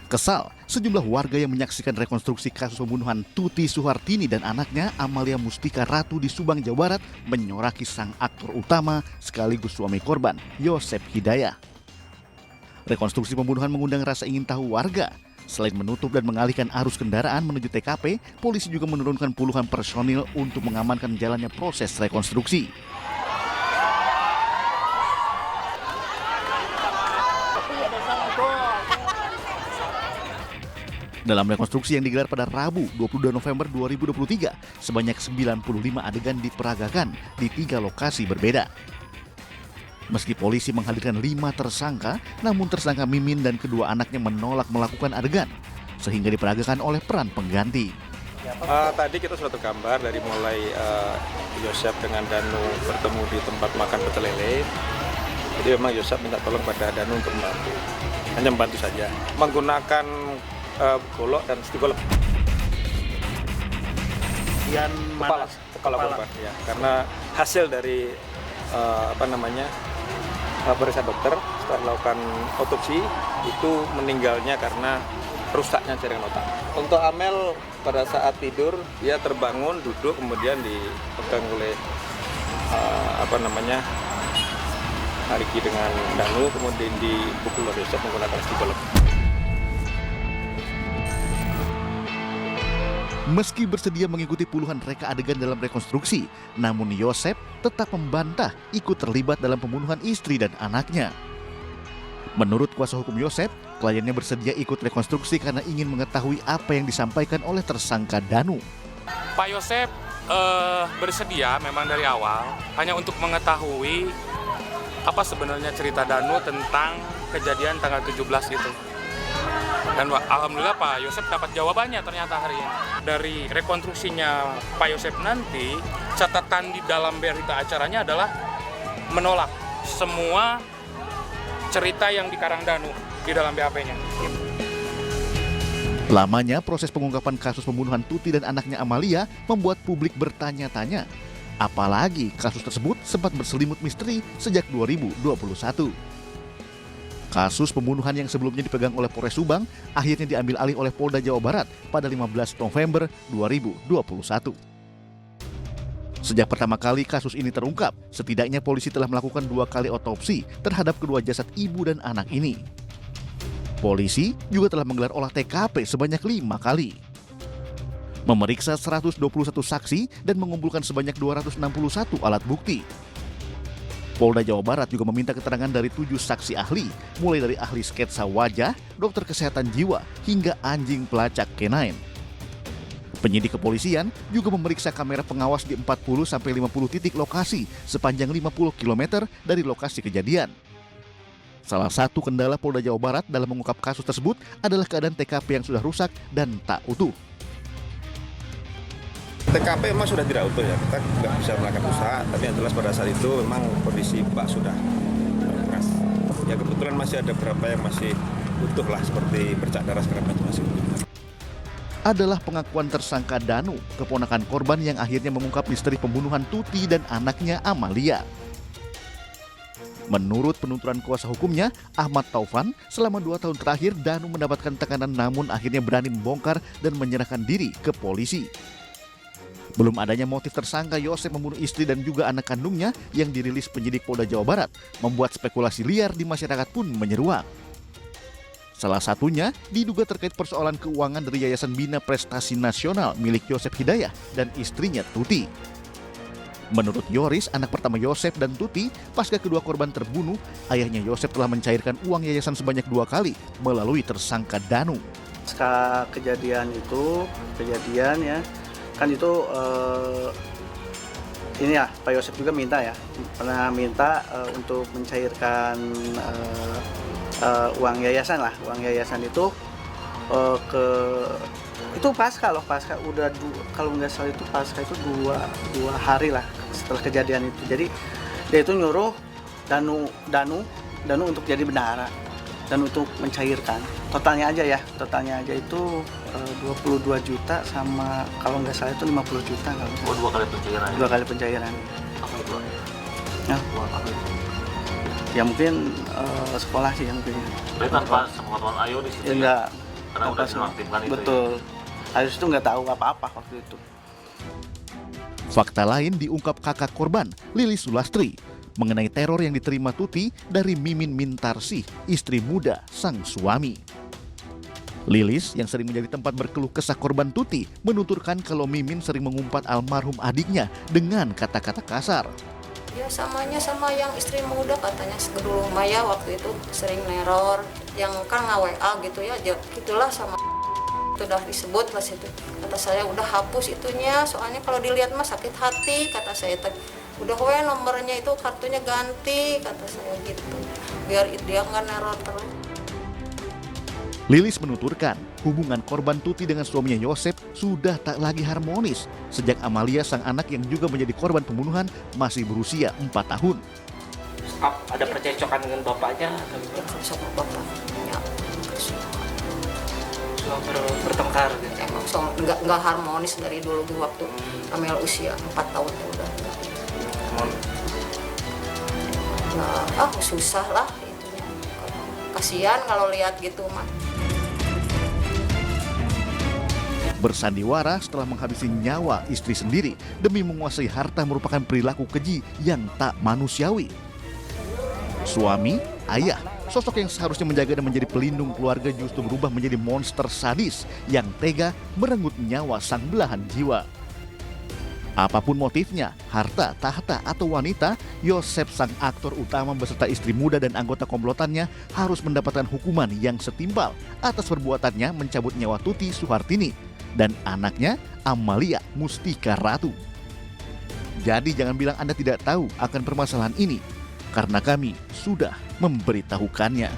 Kesal, sejumlah warga yang menyaksikan rekonstruksi kasus pembunuhan Tuti Suhartini dan anaknya Amalia Mustika Ratu di Subang, Jawa Barat menyoraki sang aktor utama sekaligus suami korban, Yosep Hidayah. Rekonstruksi pembunuhan mengundang rasa ingin tahu warga. Selain menutup dan mengalihkan arus kendaraan menuju TKP, polisi juga menurunkan puluhan personil untuk mengamankan jalannya proses rekonstruksi. Dalam rekonstruksi yang digelar pada Rabu 22 November 2023, sebanyak 95 adegan diperagakan di 3 lokasi berbeda. Meski polisi menghadirkan 5 tersangka, namun tersangka Mimin dan kedua anaknya menolak melakukan adegan, sehingga diperagakan oleh peran pengganti. Tadi kita sudah tergambar dari mulai Yosep dengan Danu bertemu di tempat makan pecel lele. Jadi memang Yosep minta tolong pada Danu untuk membantu, hanya membantu saja, menggunakan golok dan stigolok. Kepala korban, ya, karena hasil dari periksa dokter setelah melakukan otopsi itu meninggalnya karena rusaknya jaringan otak. Untuk Amel pada saat tidur dia terbangun, duduk, kemudian dipegang oleh Ariki dengan Danu, kemudian dipukul oleh Yosep menggunakan stigolok. Meski bersedia mengikuti puluhan reka adegan dalam rekonstruksi, namun Yosep tetap membantah ikut terlibat dalam pembunuhan istri dan anaknya. Menurut kuasa hukum Yosep, kliennya bersedia ikut rekonstruksi karena ingin mengetahui apa yang disampaikan oleh tersangka Danu. Pak Yosep bersedia memang dari awal hanya untuk mengetahui apa sebenarnya cerita Danu tentang kejadian tanggal 17 itu. Dan alhamdulillah Pak Yosep dapat jawabannya ternyata hari ini. Dari rekonstruksinya Pak Yosep nanti, catatan di dalam berita acaranya adalah menolak semua cerita yang dikarang Danu di dalam BAP-nya. Lamanya proses pengungkapan kasus pembunuhan Tuti dan anaknya Amalia membuat publik bertanya-tanya. Apalagi kasus tersebut sempat berselimut misteri sejak 2021. Kasus pembunuhan yang sebelumnya dipegang oleh Polres Subang akhirnya diambil alih oleh Polda Jawa Barat pada 15 November 2021. Sejak pertama kali kasus ini terungkap, setidaknya polisi telah melakukan 2 kali otopsi terhadap kedua jasad ibu dan anak ini. Polisi juga telah menggelar olah TKP sebanyak 5 kali. Memeriksa 121 saksi dan mengumpulkan sebanyak 261 alat bukti. Polda Jawa Barat juga meminta keterangan dari 7 saksi ahli, mulai dari ahli sketsa wajah, dokter kesehatan jiwa, hingga anjing pelacak canine. Penyidik kepolisian juga memeriksa kamera pengawas di 40-50 titik lokasi sepanjang 50 km dari lokasi kejadian. Salah satu kendala Polda Jawa Barat dalam mengungkap kasus tersebut adalah keadaan TKP yang sudah rusak dan tak utuh. TKP memang sudah tidak utuh ya, kita nggak bisa melakukan usaha, tapi yang jelas pada saat itu memang kondisi Pak sudah keras. Ya kebetulan masih ada beberapa yang masih utuh lah, seperti bercak darah segala macam masih utuh. Adalah pengakuan tersangka Danu, keponakan korban yang akhirnya mengungkap misteri pembunuhan Tuti dan anaknya Amalia. Menurut penuturan kuasa hukumnya, Ahmad Taufan, selama 2 tahun terakhir Danu mendapatkan tekanan namun akhirnya berani membongkar dan menyerahkan diri ke polisi. Belum adanya motif tersangka Yosep membunuh istri dan juga anak kandungnya yang dirilis penyidik Polda Jawa Barat membuat spekulasi liar di masyarakat pun menyeruak. Salah satunya diduga terkait persoalan keuangan dari Yayasan Bina Prestasi Nasional milik Yosep Hidayah dan istrinya Tuti. Menurut Yoris, anak pertama Yosep dan Tuti, pasca kedua korban terbunuh, ayahnya Yosep telah mencairkan uang yayasan sebanyak 2 kali melalui tersangka Danu. Pasca kejadian ya, kan itu ini ya Pak Yosep juga pernah minta untuk mencairkan uang yayasan itu itu pasca udah kalau nggak salah itu pasca itu dua hari lah setelah kejadian itu. Jadi dia itu nyuruh Danu untuk jadi bendahara dan untuk mencairkan totalnya aja itu 22 juta sama kalau nggak salah itu 50 juta kalau nggak salah. 2 kali pencairan. 2 kali pencairan. Apa itu? Ya. Apa itu? Ya mungkin sekolah sih yang mungkin. Tapi tanpa sepengetahuan Ayo di sini. Ya, Karena udah dinonaktifkan itu. Betul. Habis itu nggak tahu apa-apa waktu itu. Fakta lain diungkap kakak korban, Lilis Sulastri, mengenai teror yang diterima Tuti dari Mimin Mintarsih, istri muda sang suami. Lilis yang sering menjadi tempat berkeluh kesah korban Tuti menuturkan kalau Mimin sering mengumpat almarhum adiknya dengan kata-kata kasar. Ya samanya sama yang istri muda katanya dulu Maya waktu itu sering neror, yang kan nge-WA gitu ya, gitulah sama itu udah disebut lah situ. Kata saya udah hapus itunya, soalnya kalau dilihat mah sakit hati, kata saya udah nomornya itu kartunya ganti, kata saya gitu, biar dia nggak neror terus. Lilis menuturkan hubungan korban Tuti dengan suaminya Yosep sudah tak lagi harmonis sejak Amalia sang anak yang juga menjadi korban pembunuhan masih berusia 4 tahun. Ada percecokan dengan bapaknya atau Ya sama bapaknya bertengkar gitu. emang nggak harmonis dari dulu waktu Amel usia 4 tahun udah. Nah, susah lah itunya. Kasihan kalau lihat gitu mah. Bersandiwara setelah menghabisi nyawa istri sendiri demi menguasai harta merupakan perilaku keji yang tak manusiawi. Suami, ayah, sosok yang seharusnya menjaga dan menjadi pelindung keluarga justru berubah menjadi monster sadis yang tega merenggut nyawa sang belahan jiwa. Apapun motifnya, harta, tahta, atau wanita, Yosep sang aktor utama beserta istri muda dan anggota komplotannya harus mendapatkan hukuman yang setimpal atas perbuatannya mencabut nyawa Tuti Suhartini dan anaknya Amalia Mustika Ratu. Jadi jangan bilang Anda tidak tahu akan permasalahan ini, karena kami sudah memberitahukannya.